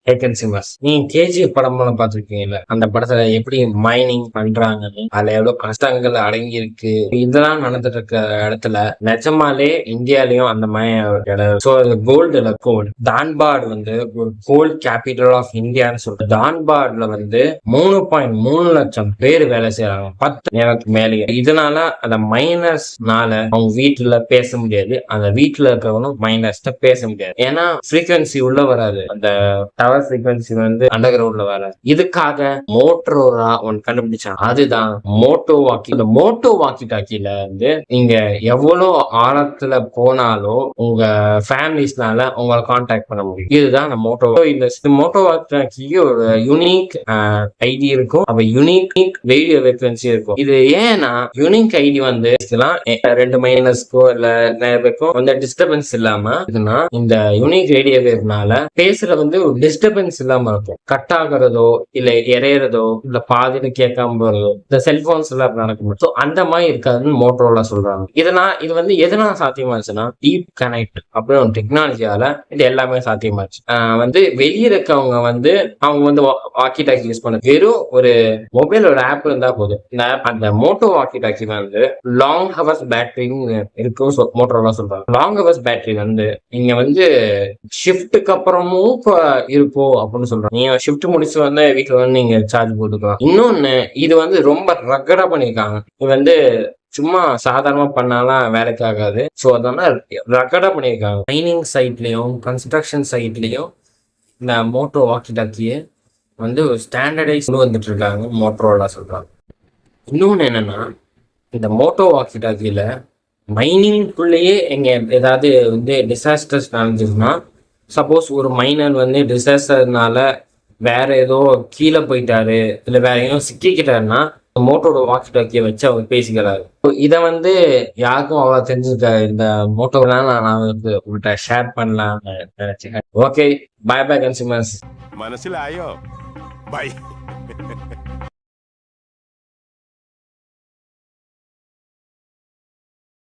Consumers, நீங்க KGF படம் பார்த்திருக்கீங்கல்ல, அந்த படத்துல எப்படி மைனிங் பண்றாங்கன்னு, அதுல எவ்வளவு கஷ்டங்கள் அடங்கி இருக்கு, இதெல்லாம் நடந்துட்டு இருக்க இடத்துல நிஜமாலே இந்தியாலயும் அந்த மாதிரி கோல்டுல கோல்டு தான்பாட் வந்து கோல்ட் கேபிட்டல் ஆஃப் இந்தியான்னு சொல்ற தான்பாட்ல வந்து 3.3 லட்சம் பேர் வேலை செய்யறாங்க 10 நேரத்துக்கு மேலேயே. இதனால அந்த மைனர்ஸ்னால அவங்க வீட்டுல பேச முடியாது, அந்த வீட்டுல இருக்கிறவங்களும் மைனர்ஸ் பேச முடியாது. ஏன்னா ஃப்ரீக்வன்சி உள்ள வராது, அந்த டவர் ஃப்ரீக்வன்சி வந்து அண்டர் கிரவுண்ட்ல வராது. இதுக்காக மோட்டோரோலா ஒன்னு கண்டுபிடிச்சாங்க, அதுதான் மோட்டோ வாக்கி. இந்த மோட்டோ வாக்கி டாக்கில வந்து நீங்க எவ்வளவு ஆழத்துல போனாலும் உங்க ஃபேமிலிஸ்னால உங்களை கான்டாக்ட் பண்ண முடியும். இதுதான் அந்த மோட்டோ. இந்த மோட்டோ வாக்கி டாக்கிக்கு ஒரு யூனிக் ஐடி இருக்கும், அப்ப யூனிக் ரேடியோ ஃப்ரீக்வன்சி இருக்கும். இது ஏன்னா யூனிக் ஐடி வந்து 2 மைனஸ்க்கோ இல்ல நேரத்துக்கும் வந்து டிஸ்டர்பன்ஸ் இல்லாம இதுனா இந்த யூனிக் ரேடியோ வேவ்னால பேசுற வந்து ஒரு டிஸ்டர்பன்ஸ் இல்லாம இருக்கும். கட் ஆகுறதோ இல்ல எறையறதோ இல்ல பாதியில கேட்காம போறதோ இந்த செல்போன்ஸ் எல்லாம் நடக்கும். ஸோ அந்த மாதிரி இருக்காதுன்னு மோட்டோரோலா சொல்றாங்க. இது வந்து எதனால சாத்தியமாச்சுன்னா டீப் கனெக்ட் அப்படின்னு ஒரு டெக்னாலஜியால இது எல்லாமே சாத்தியமாச்சு. வந்து வெளியே இருக்கவங்க வந்து அவங்க வந்து வாக்கி டாக்கி யூஸ் பண்ண வெறும் ஒரு மொபைலோட ஆப் இருந்தா போதும். இந்த ஆப் அந்த மோட்டோ வாக்கி டாக்கி வந்து லாங் ஹவர்ஸ் பேட்டரி இருக்கும் மோட்டோரோலா சொல்றாங்க. லாங் ஹவர்ஸ் பேட்டரி வந்து நீங்க வந்து ஷிஃப்ட்டுக்கு அப்புறமும் இருக்கும் அப்படின்னு சொல்றாங்க. நீங்க ஷிஃப்ட் முடிச்சு வந்து வீட்டுல வந்து நீங்க சார்ஜ் போட்டுக்கலாம். இன்னொன்னு இது வந்து ரொம்ப ரக்கடா பண்ணிருக்காங்க. இது வந்து சும்மா சாதாரணமா பண்ணாலாம் வேலைக்கு ஆகாது. ஸோ அதனால ரக்கடா பண்ணியிருக்காங்க. மைனிங் சைட்லயும் கன்ஸ்ட்ரக்ஷன் சைட்லயும் இந்த மோட்டோ வாக்கி டாக்கியை வந்து ஸ்டாண்டர்டைஸ் வந்துட்டு இருக்காங்க மோட்டோரோலா சொல்றாங்க. இன்னொன்னு என்னன்னா இந்த மோட்டோ வாக்கி டாக்கியில மைனிங்குள்ளேயே எங்க ஏதாவது வந்து டிசாஸ்டர்ஸ் நடந்துச்சுன்னா, சப்போஸ் ஒரு மைனர் வந்து டிசாஸ்டர்னால வேற ஏதோ கீழே போயிட்டாரு இல்ல வேற ஏதோ சிக்கிக்கிட்டாருன்னா மோட்டோட வாக்கி டாக்கியை வச்சு அவர் பேசிக்கிறாரு. இதை வந்து யாருக்கும் அவ்வளவு தெரிஞ்சுக்க இந்த மோட்டோலாம் நான் வந்து உங்கள்கிட்ட ஷேர் பண்ணலாம் நினைச்சேன். Okay, bye bye consumers. മനസ്സിലായോ? ബൈ.